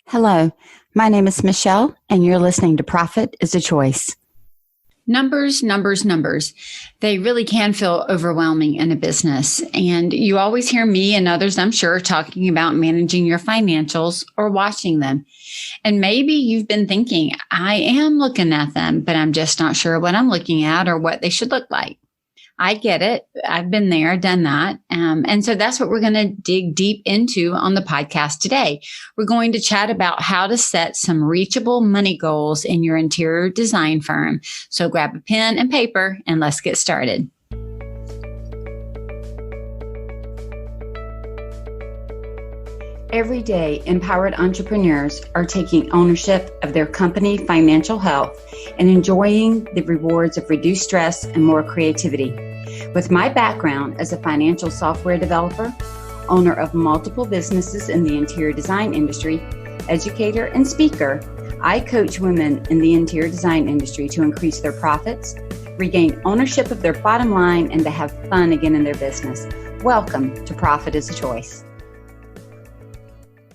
Hello, my name is Michele, and you're listening to Profit is a Choice. Numbers, numbers, numbers. They really can feel overwhelming in a business. And you always hear me and others, I'm sure, talking about managing your financials or watching them. And maybe you've been thinking, I am looking at them, but I'm just not sure what I'm looking at or what they should look like. I get it. I've been there, done that. And so that's what we're going to dig deep into on the podcast today. We're going to chat about how to set some reachable money goals in your interior design firm. So grab a pen and paper and let's get started. Every day, empowered entrepreneurs are taking ownership of their company financial health and enjoying the rewards of reduced stress and more creativity. With my background as a financial software developer, owner of multiple businesses in the interior design industry, educator, and speaker, I coach women in the interior design industry to increase their profits, regain ownership of their bottom line, and to have fun again in their business. Welcome to Profit is a Choice.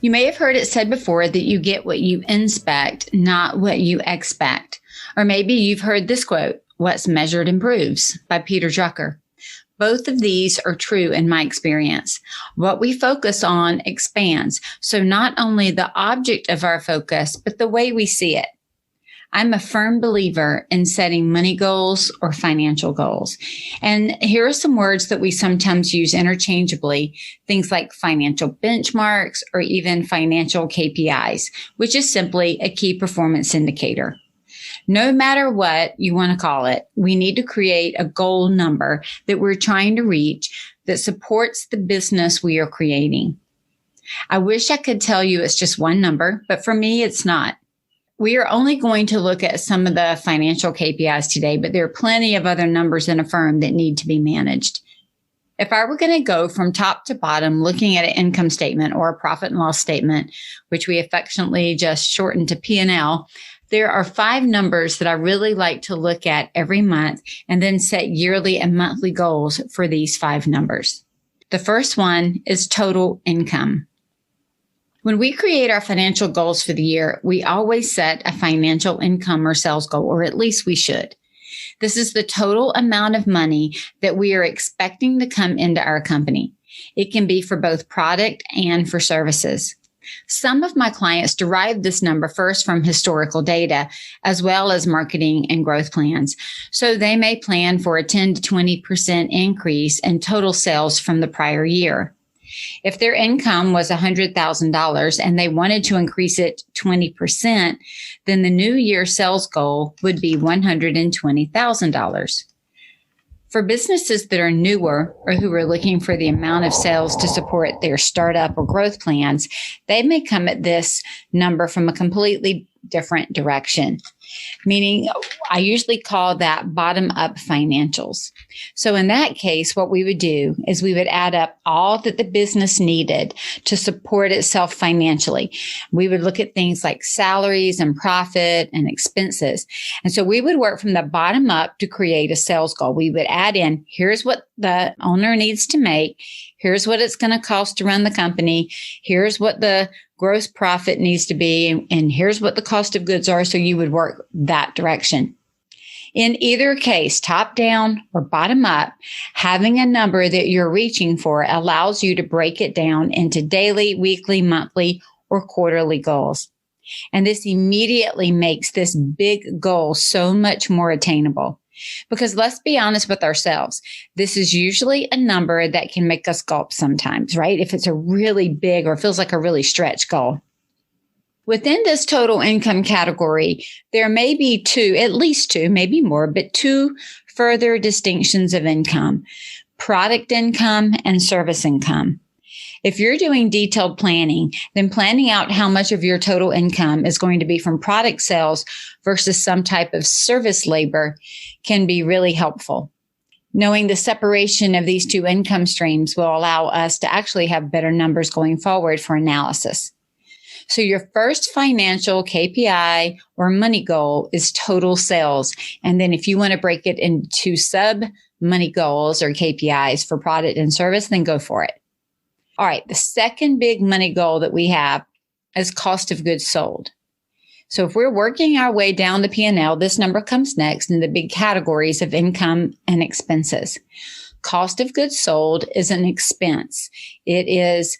You may have heard it said before that you get what you inspect, not what you expect. Or maybe you've heard this quote, "What's measured improves," by Peter Drucker. Both of these are true in my experience. What we focus on expands. So not only the object of our focus, but the way we see it. I'm a firm believer in setting money goals or financial goals. And here are some words that we sometimes use interchangeably, things like financial benchmarks or even financial KPIs, which is simply a key performance indicator. No matter what you want to call it, we need to create a goal number that we're trying to reach that supports the business we are creating. I wish I could tell you it's just one number, but for me, it's not. We are only going to look at some of the financial KPIs today, but there are plenty of other numbers in a firm that need to be managed. If I were going to go from top to bottom looking at an income statement or a profit and loss statement, which we affectionately just shorten to P&L, there are 5 numbers that I really like to look at every month and then set yearly and monthly goals for these 5 numbers. The first one is total income. When we create our financial goals for the year, we always set a financial income or sales goal, or at least we should. This is the total amount of money that we are expecting to come into our company. It can be for both product and for services. Some of my clients derive this number first from historical data, as well as marketing and growth plans. So they may plan for a 10 to 20% increase in total sales from the prior year. If their income was $100,000 and they wanted to increase it 20%, then the new year sales goal would be $120,000. For businesses that are newer or who are looking for the amount of sales to support their startup or growth plans, they may come at this number from a completely different direction. Meaning, I usually call that bottom-up financials. So in that case, what we would do is we would add up all that the business needed to support itself financially. We would look at things like salaries and profit and expenses. And so we would work from the bottom up to create a sales goal. We would add in, here's what the owner needs to make. Here's what it's going to cost to run the company. Here's what the gross profit needs to be. And here's what the cost of goods are. So you would work that direction. In either case, top down or bottom up, having a number that you're reaching for allows you to break it down into daily, weekly, monthly, or quarterly goals. And this immediately makes this big goal so much more attainable. Because let's be honest with ourselves, this is usually a number that can make us gulp sometimes, right? If it's a really big or feels like a really stretched goal. Within this total income category, there may be 2, at least 2, maybe more, but 2 further distinctions of income: product income and service income. If you're doing detailed planning, then planning out how much of your total income is going to be from product sales versus some type of service labor can be really helpful. Knowing the separation of these 2 income streams will allow us to actually have better numbers going forward for analysis. So your first financial KPI or money goal is total sales. And then if you want to break it into sub money goals or KPIs for product and service, then go for it. All right. The second big money goal that we have as cost of goods sold. So if we're working our way down the P&L, this number comes next in the big categories of income and expenses. Cost of goods sold is an expense. It is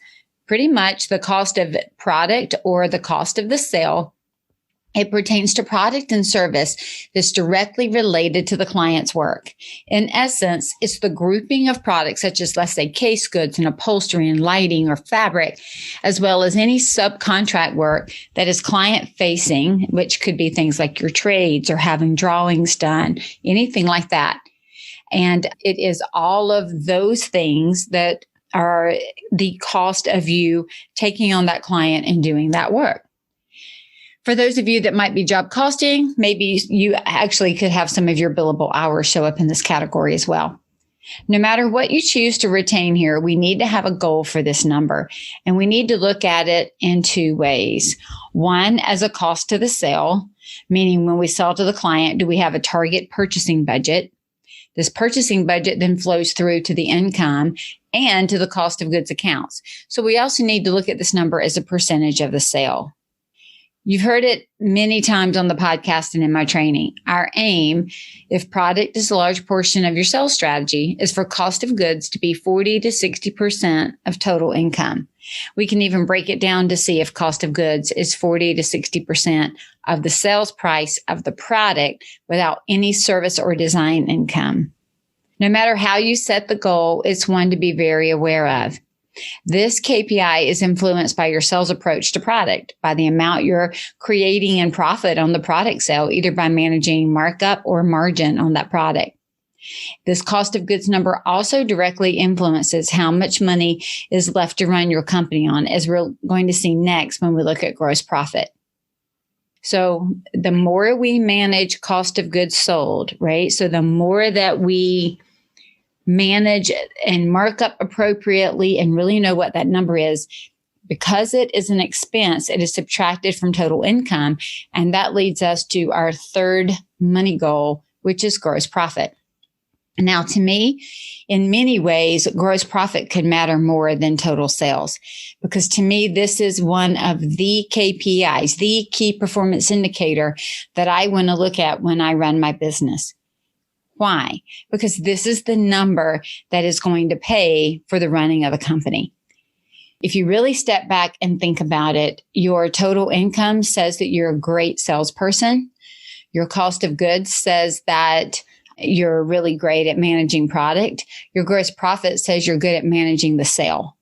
pretty much the cost of product or the cost of the sale. It pertains to product and service that's directly related to the client's work. In essence, it's the grouping of products such as, let's say, case goods and upholstery and lighting or fabric, as well as any subcontract work that is client-facing, which could be things like your trades or having drawings done, anything like that. And it is all of those things that are the cost of you taking on that client and doing that work. For those of you that might be job costing, maybe you actually could have some of your billable hours show up in this category as well. No matter what you choose to retain here, we need to have a goal for this number, and we need to look at it in two ways. One, as a cost to the sale, meaning when we sell to the client, do we have a target purchasing budget? This purchasing budget then flows through to the income and to the cost of goods accounts. So we also need to look at this number as a percentage of the sale. You've heard it many times on the podcast and in my training. Our aim, if product is a large portion of your sales strategy, is for cost of goods to be 40 to 60% of total income. We can even break it down to see if cost of goods is 40 to 60% of the sales price of the product without any service or design income. No matter how you set the goal, it's one to be very aware of. This KPI is influenced by your sales approach to product, by the amount you're creating in profit on the product sale, either by managing markup or margin on that product. This cost of goods number also directly influences how much money is left to run your company on, as we're going to see next when we look at gross profit. So the more we manage cost of goods sold, right? So the more that we manage and mark up appropriately and really know what that number is, because it is an expense, it is subtracted from total income. And that leads us to our third money goal, which is gross profit. Now, to me, in many ways, gross profit could matter more than total sales, because to me, this is one of the KPIs, the key performance indicator that I want to look at when I run my business. Why? Because this is the number that is going to pay for the running of a company. If you really step back and think about it, your total income says that you're a great salesperson. Your cost of goods says that you're really great at managing product. Your gross profit says you're good at managing the sale.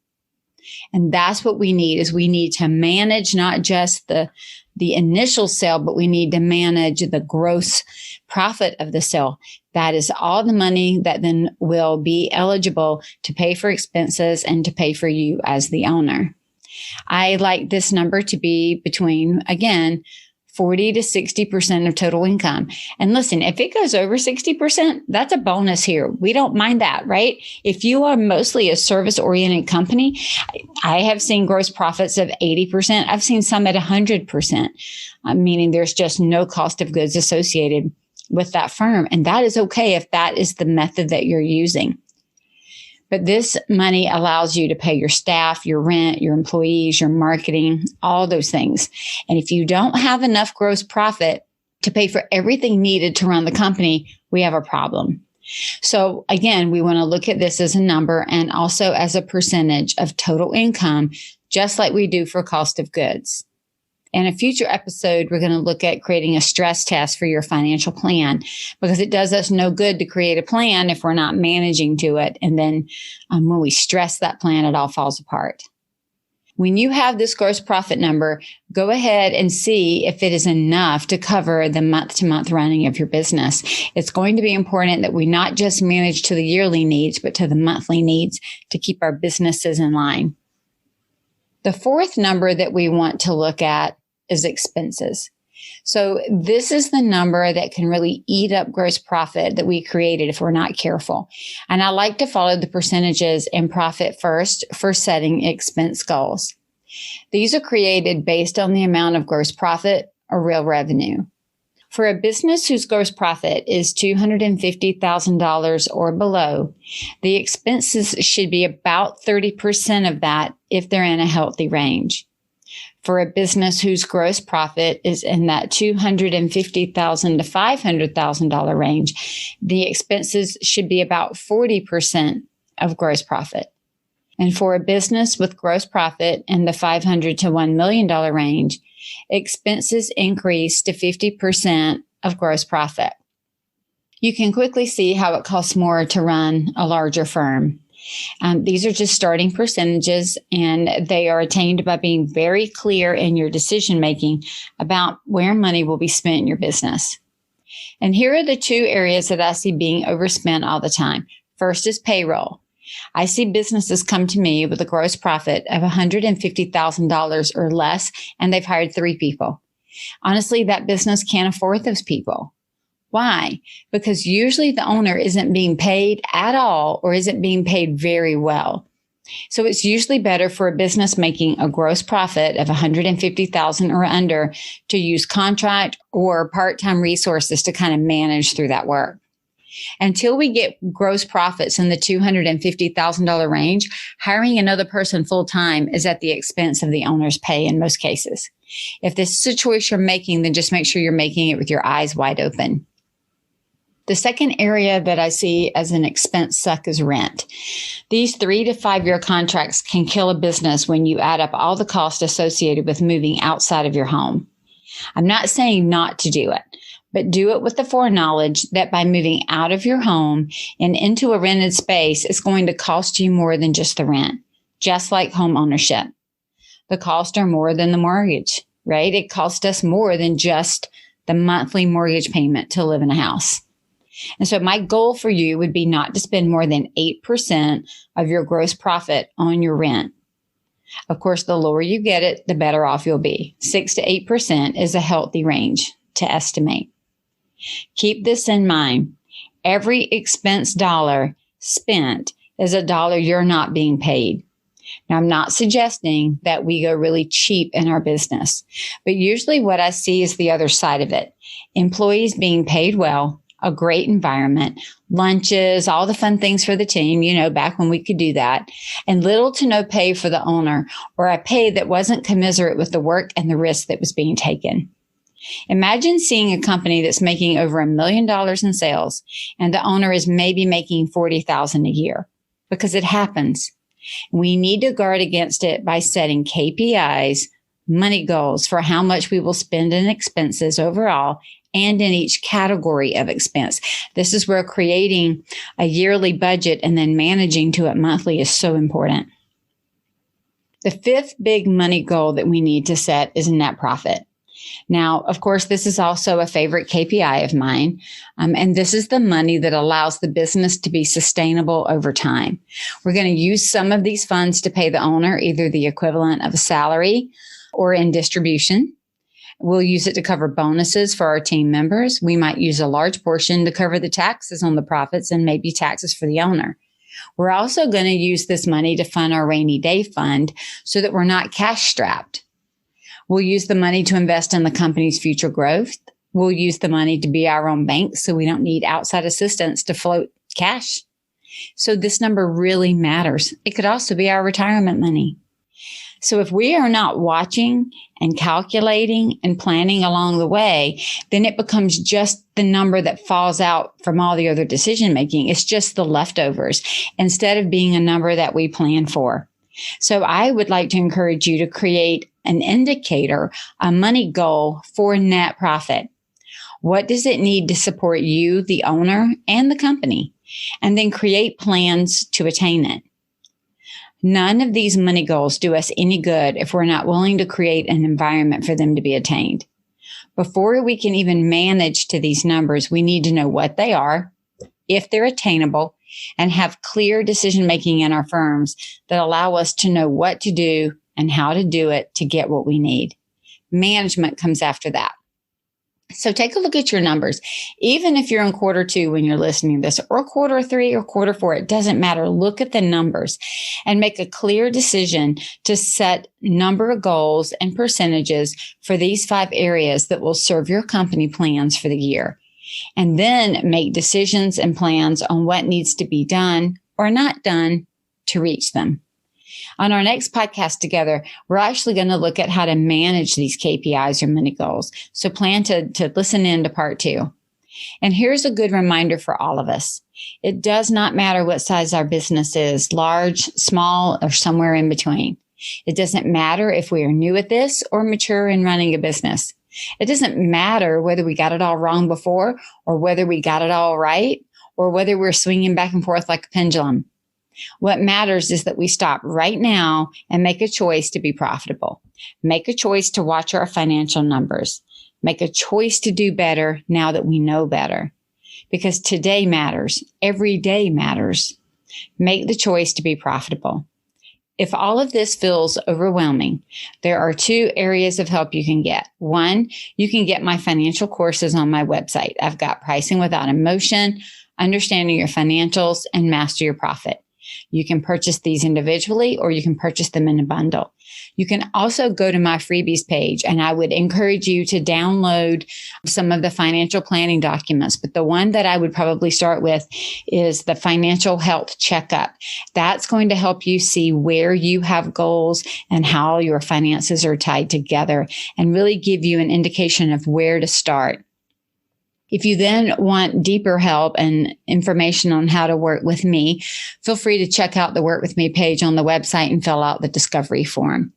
And that's what we need, is we need to manage not just the initial sale, but we need to manage the gross profit of the sale. That is all the money that then will be eligible to pay for expenses and to pay for you as the owner. I like this number to be between, again, 40 to 60% of total income. And listen, if it goes over 60%, that's a bonus here. We don't mind that, right? If you are mostly a service-oriented company, I have seen gross profits of 80%. I've seen some at 100%, meaning there's just no cost of goods associated with that firm. And that is okay if that is the method that you're using. But this money allows you to pay your staff, your rent, your employees, your marketing, all those things. And if you don't have enough gross profit to pay for everything needed to run the company, we have a problem. So again, we want to look at this as a number and also as a percentage of total income, just like we do for cost of goods. In a future episode, we're going to look at creating a stress test for your financial plan, because it does us no good to create a plan if we're not managing to it. And then when we stress that plan, it all falls apart. When you have this gross profit number, go ahead and see if it is enough to cover the month-to-month running of your business. It's going to be important that we not just manage to the yearly needs, but to the monthly needs to keep our businesses in line. The fourth number that we want to look at is expenses. So this is the number that can really eat up gross profit that we created if we're not careful. And I like to follow the percentages in profit first for setting expense goals. These are created based on the amount of gross profit or real revenue. For a business whose gross profit is $250,000 or below, the expenses should be about 30% of that if they're in a healthy range. For a business whose gross profit is in that $250,000 to $500,000 range, the expenses should be about 40% of gross profit. And for a business with gross profit in the $500,000 to $1 million range, expenses increase to 50% of gross profit. You can quickly see how it costs more to run a larger firm. These are just starting percentages, and they are attained by being very clear in your decision making about where money will be spent in your business. And here are the two areas that I see being overspent all the time. First is payroll. I see businesses come to me with a gross profit of $150,000 or less, and they've hired 3 people. Honestly, that business can't afford those people. Why? Because usually the owner isn't being paid at all or isn't being paid very well. So it's usually better for a business making a gross profit of $150,000 or under to use contract or part-time resources to kind of manage through that work. Until we get gross profits in the $250,000 range, hiring another person full-time is at the expense of the owner's pay in most cases. If this is a choice you're making, then just make sure you're making it with your eyes wide open. The second area that I see as an expense suck is rent. These 3 to 5 year contracts can kill a business when you add up all the costs associated with moving outside of your home. I'm not saying not to do it, but do it with the foreknowledge that by moving out of your home and into a rented space, it's going to cost you more than just the rent, just like home ownership. The costs are more than the mortgage, right? It costs us more than just the monthly mortgage payment to live in a house. And so my goal for you would be not to spend more than 8% of your gross profit on your rent. Of course, the lower you get it, the better off you'll be. 6 to 8% is a healthy range to estimate. Keep this in mind. Every expense dollar spent is a dollar you're not being paid. Now, I'm not suggesting that we go really cheap in our business, but usually what I see is the other side of it. Employees being paid well, a great environment, lunches, all the fun things for the team, back when we could do that, and little to no pay for the owner, or a pay that wasn't commensurate with the work and the risk that was being taken. Imagine seeing a company that's making over $1 million in sales, and the owner is maybe making $40,000 a year, because it happens. We need to guard against it by setting KPIs, money goals for how much we will spend in expenses overall and in each category of expense. This is where creating a yearly budget and then managing to it monthly is so important. The 5th big money goal that we need to set is net profit. Now, of course, this is also a favorite KPI of mine, and this is the money that allows the business to be sustainable over time. We're going to use some of these funds to pay the owner, either the equivalent of a salary or in distribution. We'll use it to cover bonuses for our team members. We might use a large portion to cover the taxes on the profits and maybe taxes for the owner. We're also going to use this money to fund our rainy day fund so that we're not cash strapped. We'll use the money to invest in the company's future growth. We'll use the money to be our own bank so we don't need outside assistance to float cash. So this number really matters. It could also be our retirement money. So if we are not watching and calculating and planning along the way, then it becomes just the number that falls out from all the other decision making. It's just the leftovers instead of being a number that we plan for. So I would like to encourage you to create an indicator, a money goal for net profit. What does it need to support you, the owner, and the company? And then create plans to attain it. None of these money goals do us any good if we're not willing to create an environment for them to be attained. Before we can even manage to these numbers, we need to know what they are, if they're attainable, and have clear decision-making in our firms that allow us to know what to do and how to do it to get what we need. Management comes after that. So take a look at your numbers. Even if you're in quarter 2 when you're listening to this, or quarter 3 or quarter 4, it doesn't matter. Look at the numbers and make a clear decision to set number of goals and percentages for these 5 areas that will serve your company plans for the year. And then make decisions and plans on what needs to be done or not done to reach them. On our next podcast together, we're actually going to look at how to manage these KPIs or mini goals. So plan to listen in to part 2. And here's a good reminder for all of us. It does not matter what size our business is, large, small, or somewhere in between. It doesn't matter if we are new at this or mature in running a business. It doesn't matter whether we got it all wrong before or whether we got it all right or whether we're swinging back and forth like a pendulum. What matters is that we stop right now and make a choice to be profitable. Make a choice to watch our financial numbers. Make a choice to do better now that we know better. Because today matters. Every day matters. Make the choice to be profitable. If all of this feels overwhelming, there are 2 areas of help you can get. 1, you can get my financial courses on my website. I've got Pricing Without Emotion, Understanding Your Financials, and Master Your Profit. You can purchase these individually or you can purchase them in a bundle. You can also go to my freebies page, and I would encourage you to download some of the financial planning documents. But the one that I would probably start with is the financial health checkup. That's going to help you see where you have goals and how your finances are tied together and really give you an indication of where to start. If you then want deeper help and information on how to work with me, feel free to check out the Work With Me page on the website and fill out the discovery form.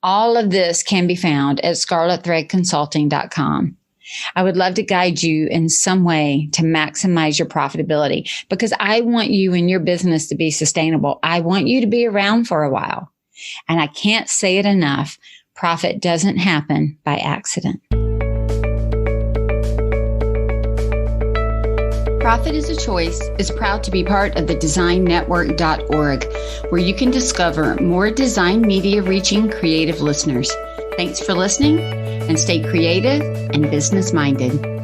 All of this can be found at scarletthreadconsulting.com. I would love to guide you in some way to maximize your profitability because I want you and your business to be sustainable. I want you to be around for a while. And I can't say it enough. Profit doesn't happen by accident. Profit is a Choice is proud to be part of the designnetwork.org, where you can discover more design media reaching creative listeners. Thanks for listening and stay creative and business minded.